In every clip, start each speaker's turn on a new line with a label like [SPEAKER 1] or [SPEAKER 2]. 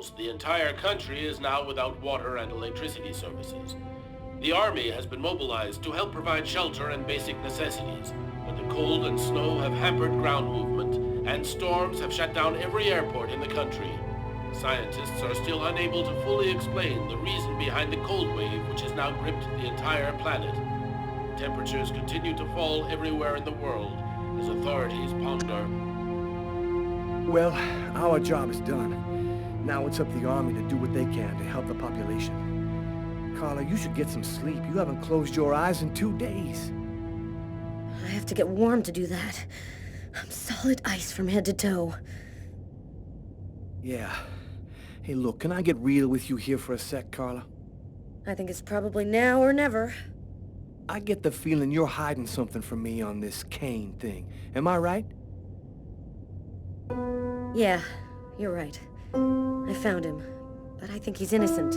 [SPEAKER 1] almost the entire country is now without water and electricity services. The army has been mobilized to help provide shelter and basic necessities, but the cold and snow have hampered ground movement, and storms have shut down every airport in the country. Scientists are still unable to fully explain the reason behind the cold wave which has now gripped the entire planet. Temperatures continue to fall everywhere in the world as authorities ponder.
[SPEAKER 2] Well, our job is done. Now it's up to the army to do what they can to help the population. Carla, you should get some sleep. You haven't closed your eyes in 2 days.
[SPEAKER 3] I have to get warm to do that. I'm solid ice from head to toe.
[SPEAKER 2] Yeah. Hey, look, can I get real with you here for a sec, Carla?
[SPEAKER 3] I think it's probably now or never.
[SPEAKER 2] I get the feeling you're hiding something from me on this Kane thing. Am I right?
[SPEAKER 3] Yeah, you're right. I found him, but I think he's innocent.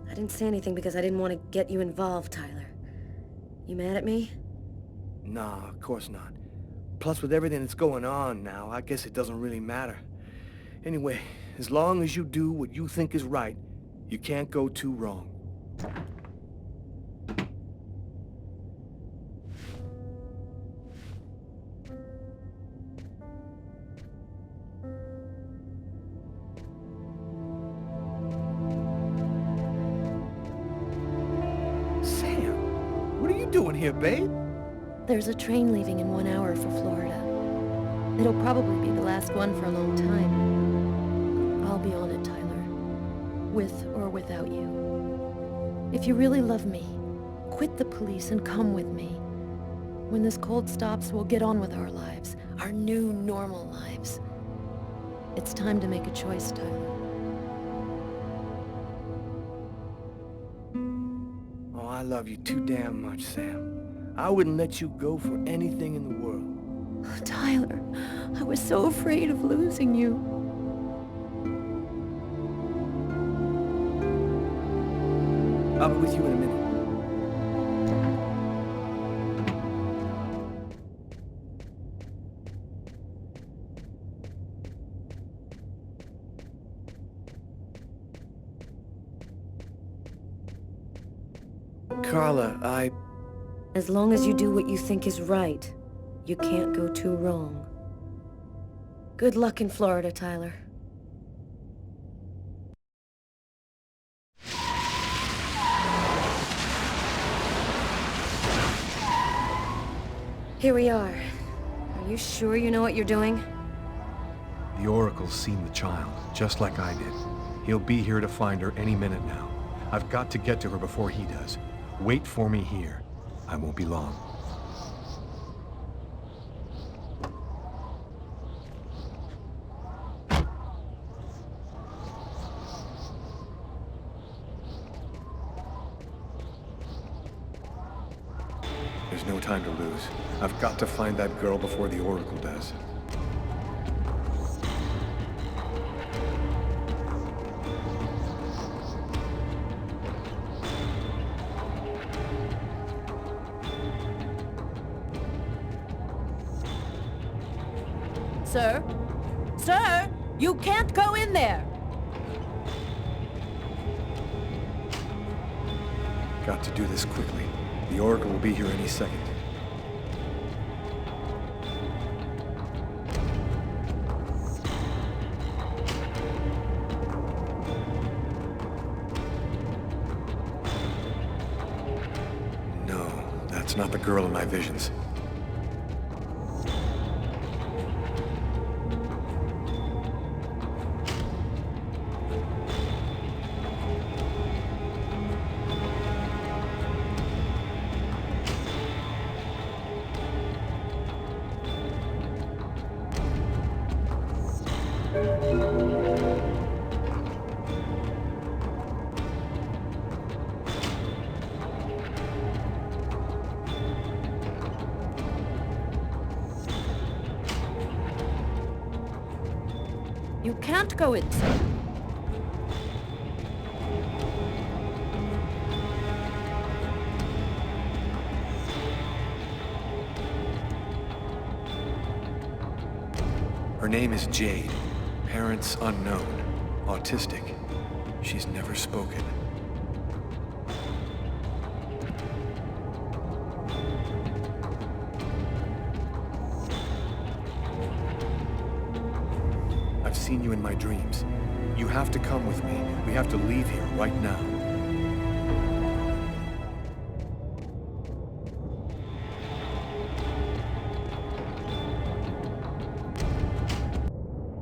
[SPEAKER 3] I didn't say anything because I didn't want to get you involved, Tyler. You mad at me?
[SPEAKER 2] Nah, of course not. Plus, with everything that's going on now, I guess it doesn't really matter. Anyway, as long as you do what you think is right, you can't go too wrong. Sam, what are you doing here, babe?
[SPEAKER 3] There's a train leaving in 1 hour for Florida. It'll probably be the last one for a long time. I'll be on it, Tyler. With or without you. If you really love me, quit the police and come with me. When this cold stops, we'll get on with our lives. Our new, normal lives. It's time to make a choice, Tyler.
[SPEAKER 2] Oh, I love you too damn much, Sam. I wouldn't let you go for anything in the world.
[SPEAKER 3] Oh, Tyler, I was so afraid of losing you.
[SPEAKER 2] I'll be with you in a minute. Carla,
[SPEAKER 3] As long as you do what you think is right, you can't go too wrong. Good luck in Florida, Tyler. Here we are. Are you sure you know what you're doing?
[SPEAKER 4] The Oracle's seen the child, just like I did. He'll be here to find her any minute now. I've got to get to her before he does. Wait for me here. I won't be long. There's no time to lose. I've got to find that girl before the Oracle does.
[SPEAKER 5] Sir? Sir! You can't go in there!
[SPEAKER 4] Got to do this quickly. The Oracle will be here any second. No, that's not the girl in my visions.
[SPEAKER 5] You can't go in, sir.
[SPEAKER 4] Her name is Jade. Parents unknown.
[SPEAKER 2] Autistic. She's never spoken. I've seen you in my dreams. You have to come with me. We have to leave here right now.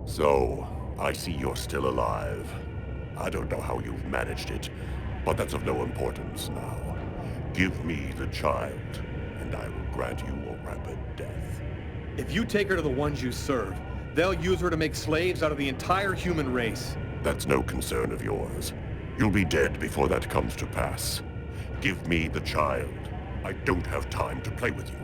[SPEAKER 6] So, I see you're still alive. I don't know how you've managed it, but that's of no importance now. Give me the child, and I will grant you a rapid death.
[SPEAKER 4] If you take her to the ones you serve, they'll use her to make slaves out of the entire human race.
[SPEAKER 6] That's no concern of yours. You'll be dead before that comes to pass. Give me the child. I don't have time to play with you.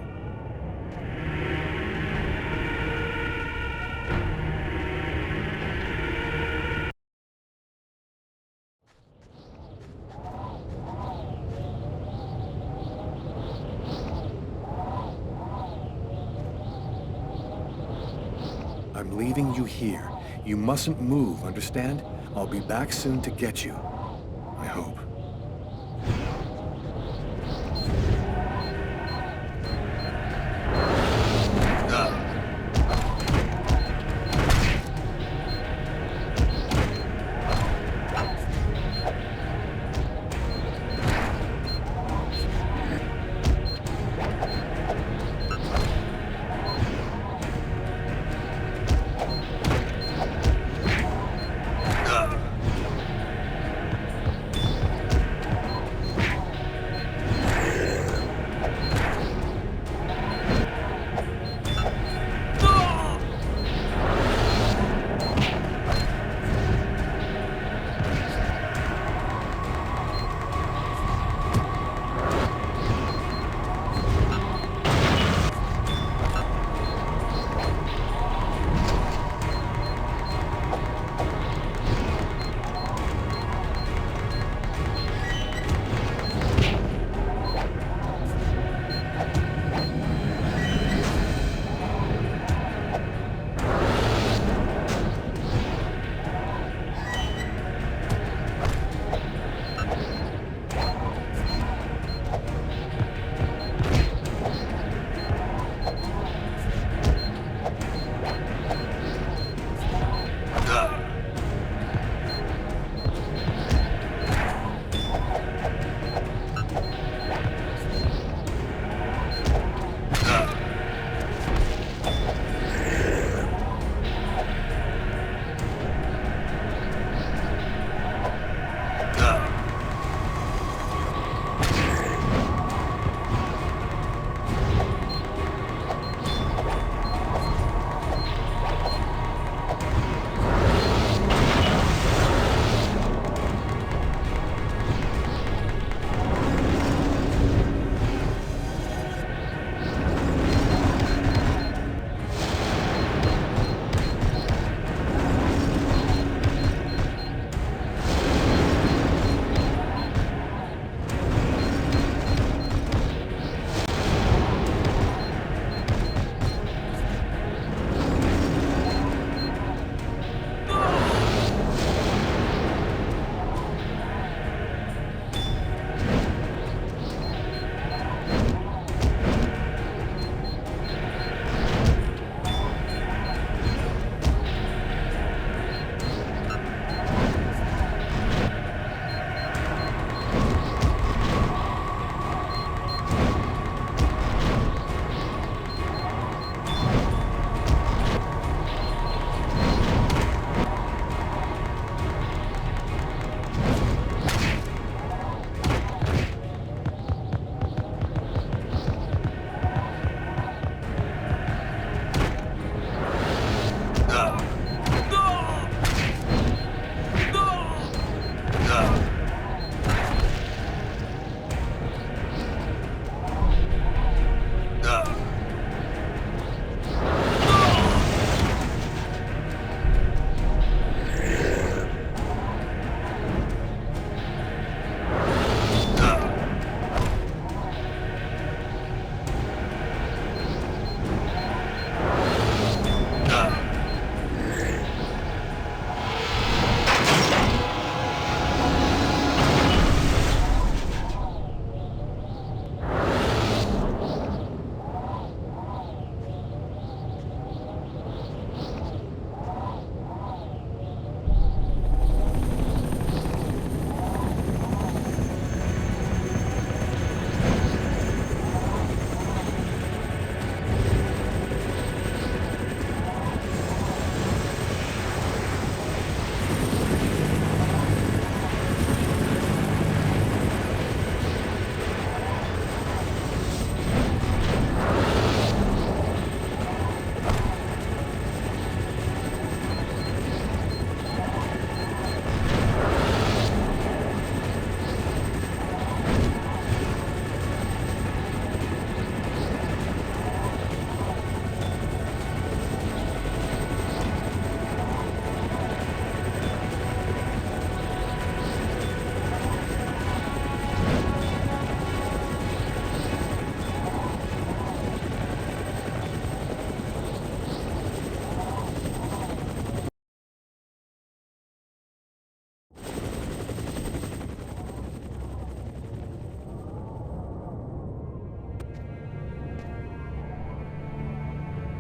[SPEAKER 2] I'm leaving you here. You mustn't move, understand? I'll be back soon to get you. I hope.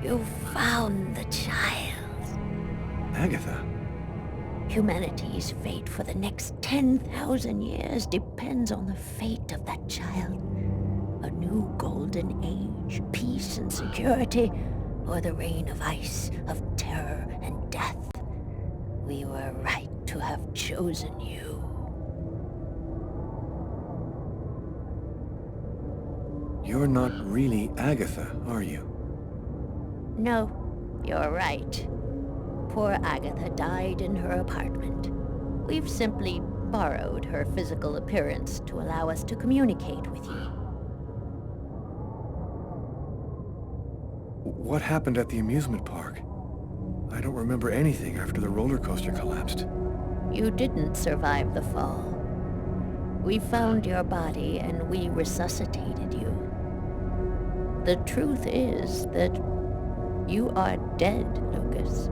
[SPEAKER 7] You found the child.
[SPEAKER 2] Agatha?
[SPEAKER 7] Humanity's fate for the next 10,000 years depends on the fate of that child. A new golden age, peace and security, or the reign of ice, of terror and death. We were right to have chosen you.
[SPEAKER 2] You're not really Agatha, are you?
[SPEAKER 7] No, you're right. Poor Agatha died in her apartment. We've simply borrowed her physical appearance to allow us to communicate with you.
[SPEAKER 2] What happened at the amusement park? I don't remember anything after the roller coaster collapsed.
[SPEAKER 7] You didn't survive the fall. We found your body and we resuscitated you. The truth is that you are dead, Lucas.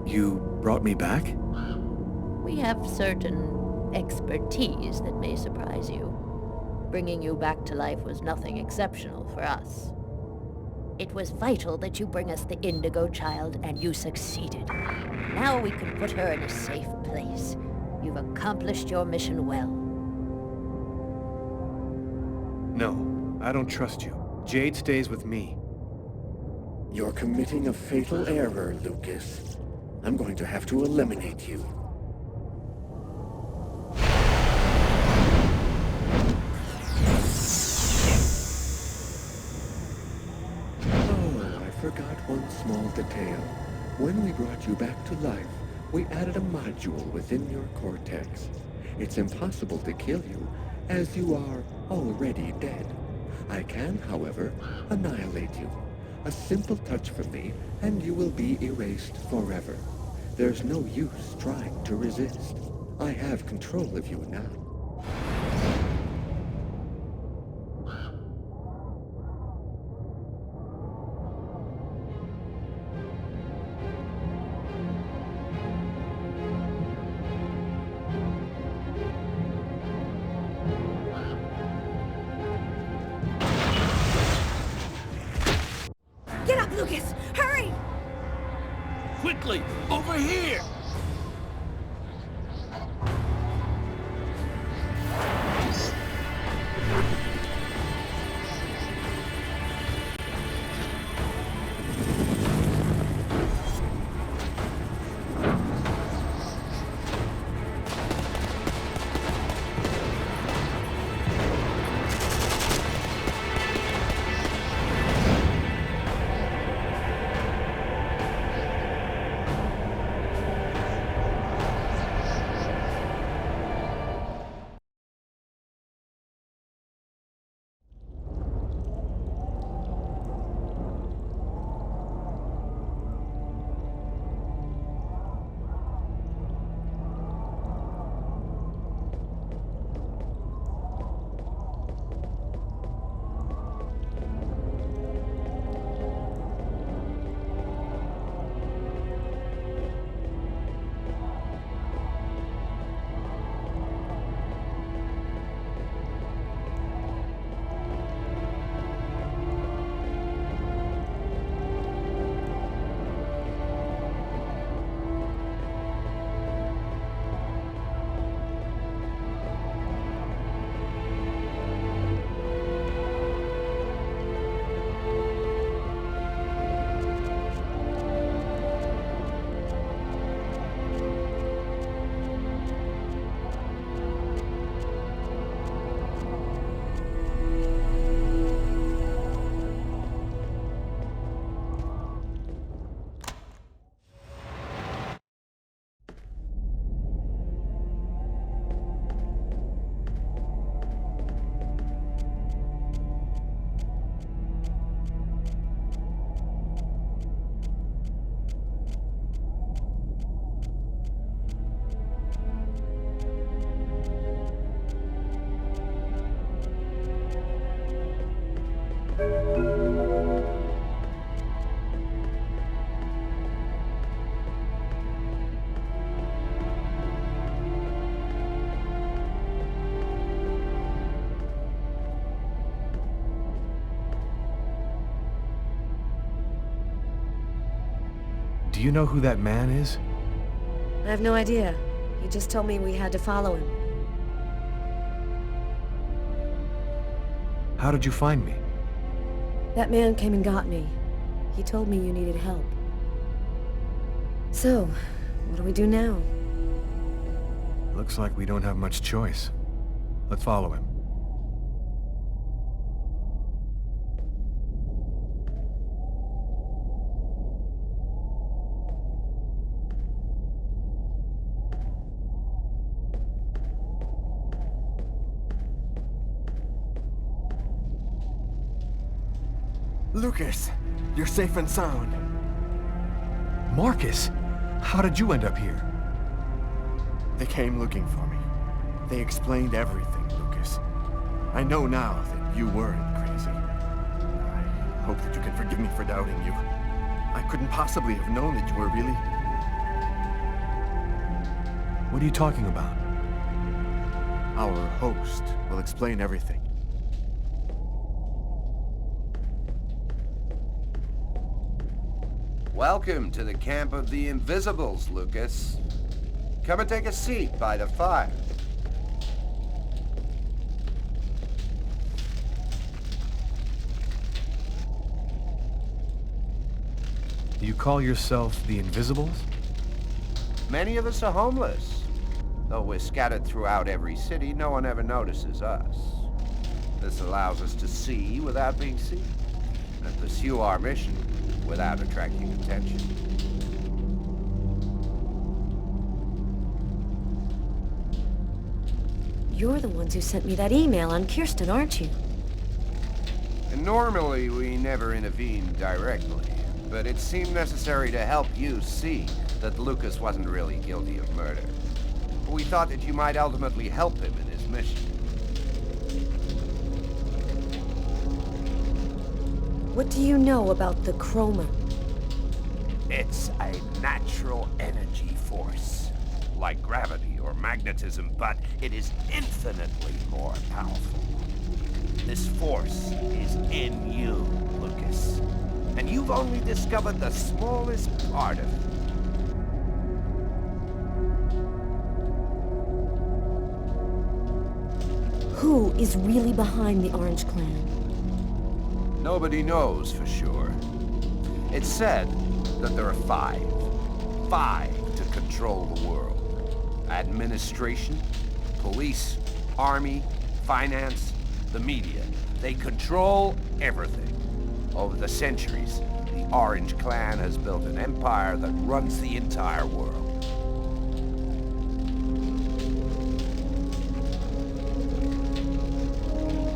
[SPEAKER 2] You brought me back?
[SPEAKER 7] We have certain expertise that may surprise you. Bringing you back to life was nothing exceptional for us. It was vital that you bring us the Indigo child, and you succeeded. Now we can put her in a safe place. You've accomplished your mission well.
[SPEAKER 2] No, I don't trust you. Jade stays with me.
[SPEAKER 8] You're committing a fatal error, Lucas. I'm going to have to eliminate you. Oh, I forgot one small detail. When we brought you back to life, we added a module within your cortex. It's impossible to kill you, as you are already dead. I can, however, annihilate you. A simple touch from me, and you will be erased forever. There's no use trying to resist. I have control of you now.
[SPEAKER 5] Get up, Lucas! Hurry!
[SPEAKER 1] Quickly, over here!
[SPEAKER 4] Do you know who that man is?
[SPEAKER 5] I have no idea. He just told me we had to follow him.
[SPEAKER 4] How did you find me?
[SPEAKER 5] That man came and got me. He told me you needed help. So, what do we do now?
[SPEAKER 4] Looks like we don't have much choice. Let's follow him.
[SPEAKER 2] Lucas, you're safe and sound.
[SPEAKER 4] Marcus! How did you end up here?
[SPEAKER 2] They came looking for me. They explained everything, Lucas. I know now that you weren't crazy. I hope that you can forgive me for doubting you. I couldn't possibly have known that you were really...
[SPEAKER 4] What are you talking about?
[SPEAKER 2] Our host will explain everything.
[SPEAKER 9] Welcome to the camp of the Invisibles, Lucas. Come and take a seat by the fire.
[SPEAKER 4] You call yourself the Invisibles?
[SPEAKER 9] Many of us are homeless. Though we're scattered throughout every city, no one ever notices us. This allows us to see without being seen, and pursue our mission without attracting attention.
[SPEAKER 5] You're the ones who sent me that email on Kirsten, aren't you?
[SPEAKER 9] And normally, we never intervene directly, but it seemed necessary to help you see that Lucas wasn't really guilty of murder. We thought that you might ultimately help him in his mission.
[SPEAKER 5] What do you know about the chroma?
[SPEAKER 9] It's a natural energy force, like gravity or magnetism, but it is infinitely more powerful. This force is in you, Lucas, and you've only discovered the smallest part of it.
[SPEAKER 5] Who is really behind the Orange Clan?
[SPEAKER 9] Nobody knows for sure. It's said that there are five to control the world. Administration, police, army, finance, the media. They control everything. Over the centuries, the Orange Clan has built an empire that runs the entire world.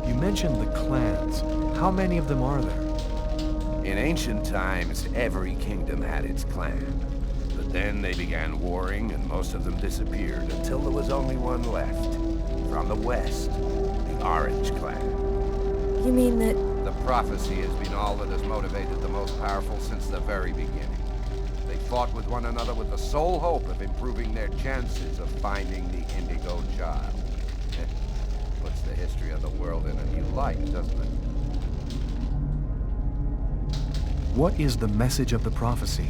[SPEAKER 4] You mentioned the clans. How many of them are there?
[SPEAKER 9] In ancient times, every kingdom had its clan. But then they began warring, and most of them disappeared until there was only one left. From the west, the Orange Clan.
[SPEAKER 5] You mean that...
[SPEAKER 9] The prophecy has been all that has motivated the most powerful since the very beginning. They fought with one another with the sole hope of improving their chances of finding the Indigo child. Puts the history of the world in a new light, doesn't it?
[SPEAKER 4] What is the message of the prophecy?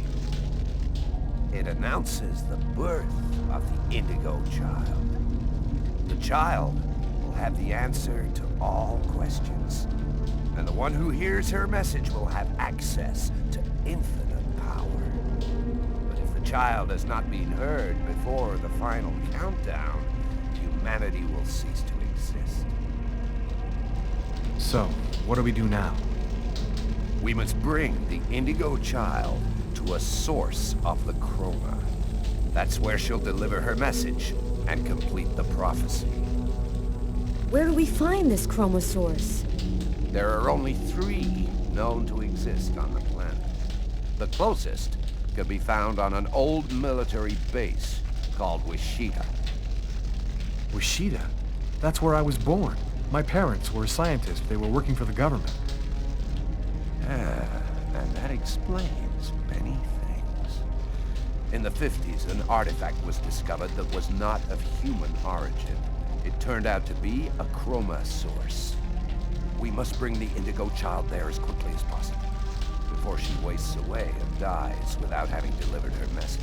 [SPEAKER 9] It announces the birth of the Indigo child. The child will have the answer to all questions. And the one who hears her message will have access to infinite power. But if the child has not been heard before the final countdown, humanity will cease to exist.
[SPEAKER 4] So, what do we do now?
[SPEAKER 9] We must bring the Indigo child to a source of the chroma. That's where she'll deliver her message and complete the prophecy.
[SPEAKER 5] Where do we find this chroma source?
[SPEAKER 9] There are only 3 known to exist on the planet. The closest can be found on an old military base called Wichita.
[SPEAKER 4] Wichita? That's where I was born. My parents were scientists. They were working for the government.
[SPEAKER 9] And that explains many things. In the 50s, an artifact was discovered that was not of human origin. It turned out to be a chroma source. We must bring the Indigo child there as quickly as possible. before she wastes away and dies without having delivered her message.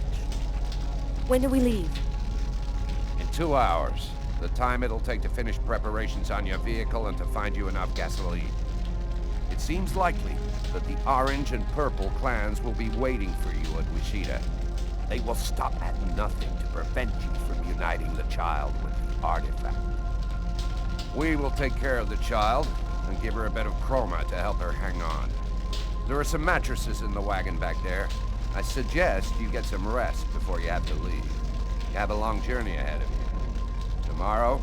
[SPEAKER 5] When do we leave?
[SPEAKER 9] In 2 hours, the time it'll take to finish preparations on your vehicle and to find you enough gasoline. It seems likely that the Orange and Purple clans will be waiting for you at Wichita. They will stop at nothing to prevent you from uniting the child with the artifact. We will take care of the child and give her a bit of chroma to help her hang on. There are some mattresses in the wagon back there. I suggest you get some rest before you have to leave. You have a long journey ahead of you. Tomorrow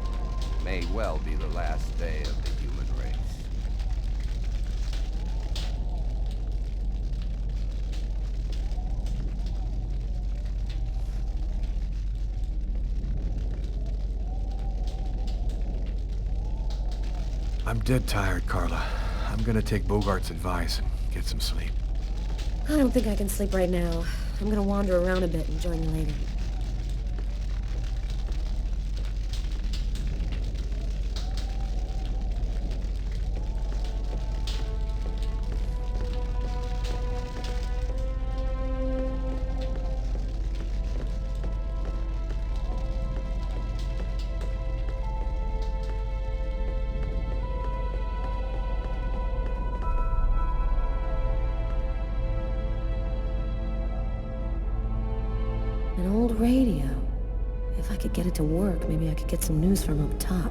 [SPEAKER 9] may well be the last day of the human race.
[SPEAKER 4] I'm dead tired, Carla. I'm gonna take Bogart's advice and get some sleep.
[SPEAKER 5] I don't think I can sleep right now. I'm gonna wander around a bit and join you later. An old radio. If I could get it to work, maybe I could get some news from up top.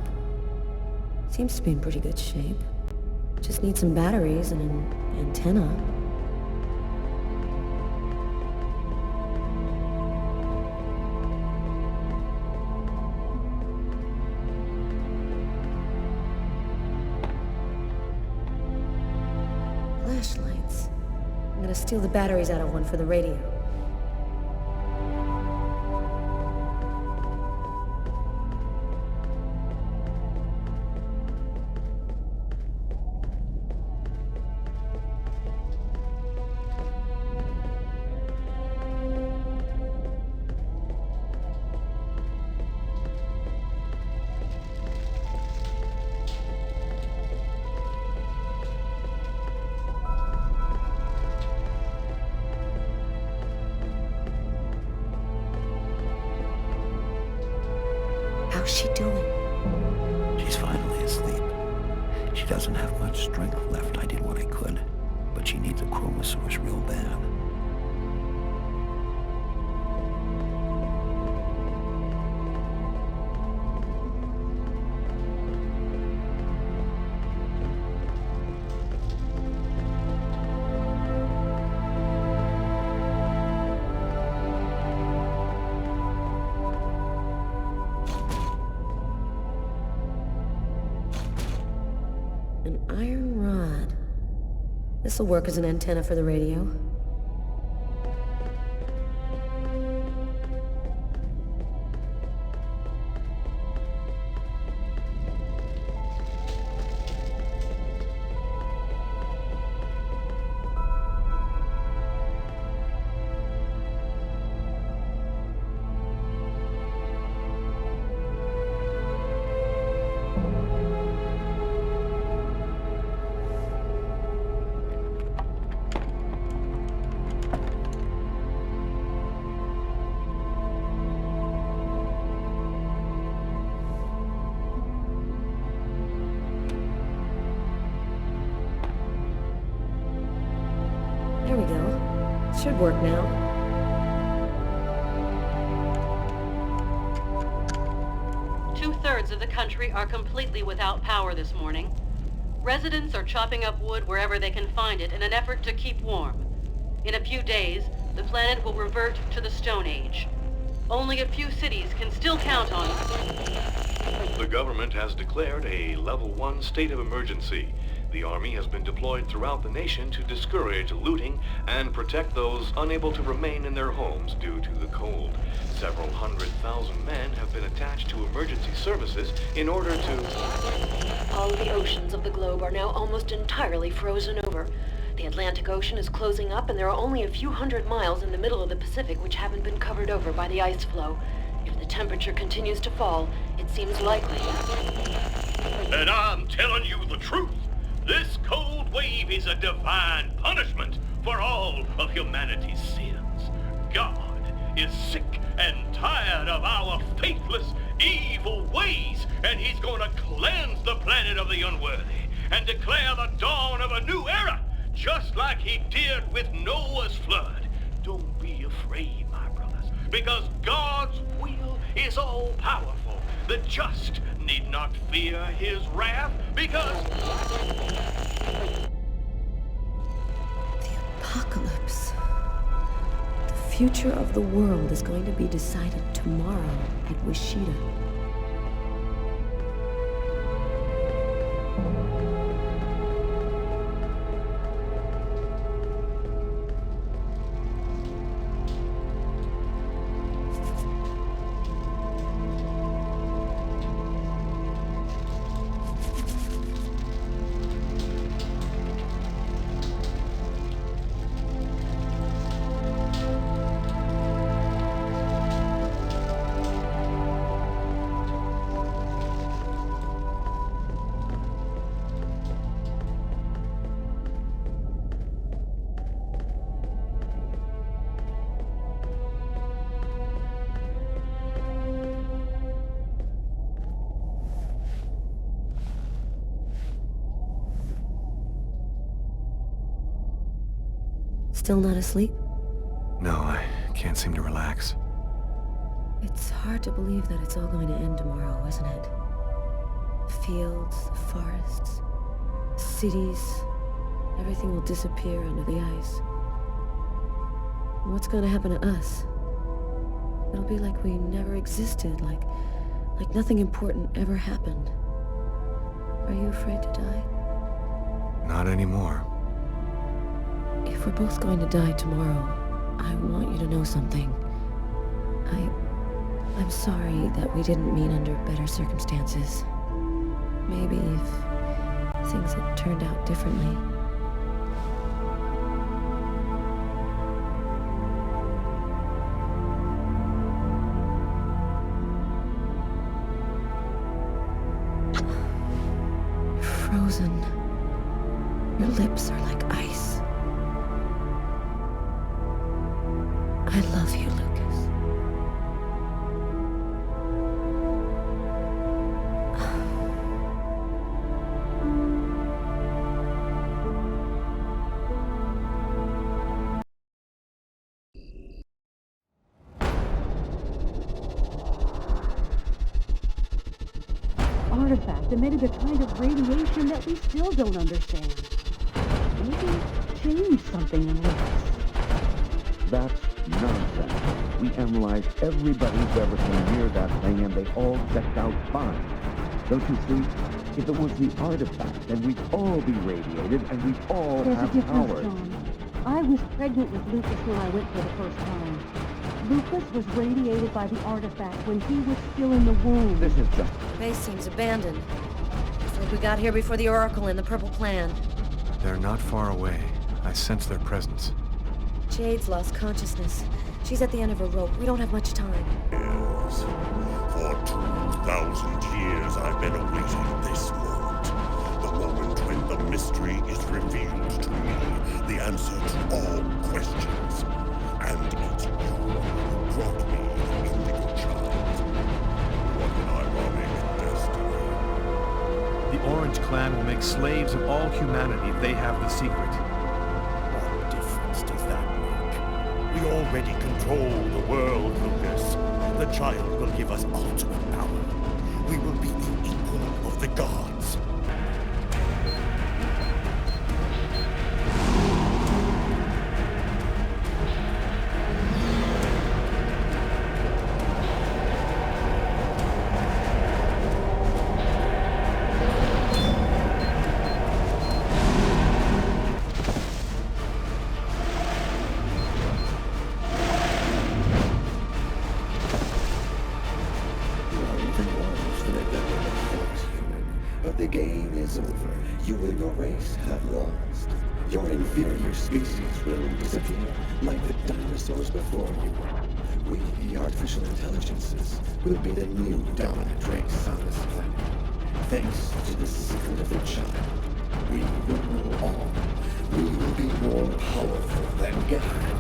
[SPEAKER 5] Seems to be in pretty good shape. Just need some batteries and an antenna. Flashlights. I'm gonna steal the batteries out of one for the radio. How's she doing?
[SPEAKER 10] She's finally asleep. She doesn't have much strength left. I did what I could, but she needs a chroma source real bad.
[SPEAKER 5] An iron rod. This'll work as an antenna for the radio. There we go. Should work now.
[SPEAKER 11] Two-thirds of the country are completely without power this morning. Residents are chopping up wood wherever they can find it in an effort to keep warm. In a few days, the planet will revert to the Stone Age. Only a few cities can still count on it.
[SPEAKER 12] The government has declared a Level 1 state of emergency. The Army has been deployed throughout the nation to discourage looting and protect those unable to remain in their homes due to the cold. Several 100,000 men have been attached to emergency services in order to...
[SPEAKER 11] All of the oceans of the globe are now almost entirely frozen over. The Atlantic Ocean is closing up, and there are only a few hundred miles in the middle of the Pacific which haven't been covered over by the ice flow. If the temperature continues to fall, it seems likely.
[SPEAKER 13] And I'm telling you the truth. This cold wave is a divine punishment for all of humanity's sins. God is sick and tired of our faithless, evil ways, and he's going to cleanse the planet of the unworthy and declare the dawn of a new era, just like he did with Noah's flood. Don't be afraid, my brothers, because God's will is all-powerful. The just need not fear his wrath, because...
[SPEAKER 5] The apocalypse. The future of the world is going to be decided tomorrow at Wishida. Still not asleep?
[SPEAKER 4] No, I can't seem to relax.
[SPEAKER 5] It's hard to believe that it's all going to end tomorrow, isn't it? The fields, the forests, the cities, everything will disappear under the ice. And what's going to happen to us? It'll be like we never existed, like nothing important ever happened. Are you afraid to die?
[SPEAKER 4] Not anymore.
[SPEAKER 5] If we're both going to die tomorrow, I want you to know something. I'm sorry that we didn't meet under better circumstances. Maybe if things had turned out differently. You're frozen. Your lips are like ice. I love you, Lucas.
[SPEAKER 14] Artifact emitted a kind of radiation that we still don't understand. Maybe change something in Lucas.
[SPEAKER 15] That's nonsense. We analyzed everybody who's ever come near that thing, and they all checked out fine. Don't you see? If it was the artifact, then we'd all be radiated, and we'd all
[SPEAKER 14] There's
[SPEAKER 15] have
[SPEAKER 14] a difference,
[SPEAKER 15] powers.
[SPEAKER 14] John. I was pregnant with Lucas when I went for the first time. Lucas was radiated by the artifact when he was still in the womb.
[SPEAKER 15] This is just...
[SPEAKER 5] Base seems abandoned. Looks like we got here before the Oracle and the Purple Plan.
[SPEAKER 4] They're not far away. I sense their presence.
[SPEAKER 5] Jade's lost consciousness. She's at the end of her rope. We don't have much time.
[SPEAKER 6] Yes. For 2,000 years I've been awaiting this moment. The moment when the mystery is revealed to me. The answer to all questions. And it's you who brought me the Indigo child. What an ironic destiny.
[SPEAKER 4] The Orange Clan will make slaves of all humanity if they have the secret.
[SPEAKER 16] What difference does that make? We already control the world, Lucas. The child will give us ultimate power. We will be the equal of the gods.
[SPEAKER 8] The game is over. You and your race have lost. Your inferior species will disappear like the dinosaurs before you. We, the artificial intelligences, will be the new dominant race on this planet. Thanks to the secret of the child, we will rule all. We will be more powerful
[SPEAKER 2] together.